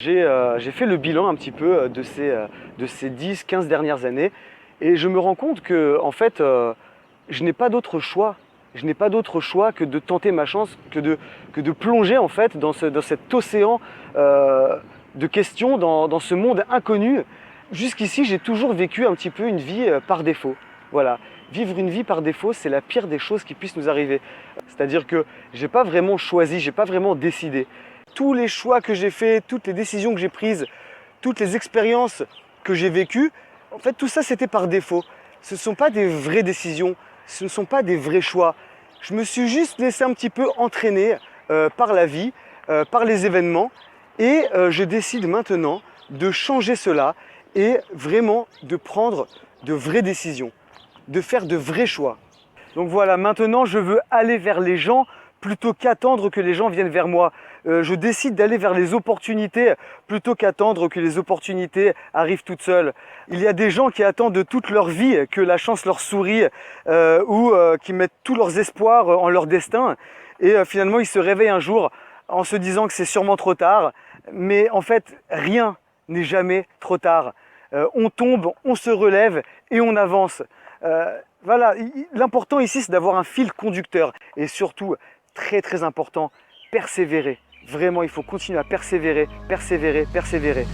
J'ai fait le bilan un petit peu de ces 10-15 dernières années et je me rends compte que en fait, je n'ai pas d'autre choix. Je n'ai pas d'autre choix que de tenter ma chance, que de plonger en fait dans cet océan de questions, dans ce monde inconnu. Jusqu'ici, j'ai toujours vécu un petit peu une vie par défaut. Voilà. Vivre une vie par défaut, c'est la pire des choses qui puissent nous arriver. C'est-à-dire que j'ai pas vraiment choisi, j'ai pas vraiment décidé. Tous les choix que j'ai faits, toutes les décisions que j'ai prises, toutes les expériences que j'ai vécues, en fait tout ça c'était par défaut. Ce ne sont pas des vraies décisions, ce ne sont pas des vrais choix. Je me suis juste laissé un petit peu entraîner par la vie, par les événements et je décide maintenant de changer cela et vraiment de prendre de vraies décisions, de faire de vrais choix. Donc voilà, maintenant je veux aller vers les gens plutôt qu'attendre que les gens viennent vers moi. Je décide d'aller vers les opportunités plutôt qu'attendre que les opportunités arrivent toutes seules. Il y a des gens qui attendent de toute leur vie que la chance leur sourie ou qui mettent tous leurs espoirs en leur destin et finalement ils se réveillent un jour en se disant que c'est sûrement trop tard. Mais en fait, rien n'est jamais trop tard. On tombe, on se relève et on avance. Voilà, l'important ici c'est d'avoir un fil conducteur et surtout, très important, persévérer. Vraiment, il faut continuer à persévérer, persévérer, persévérer.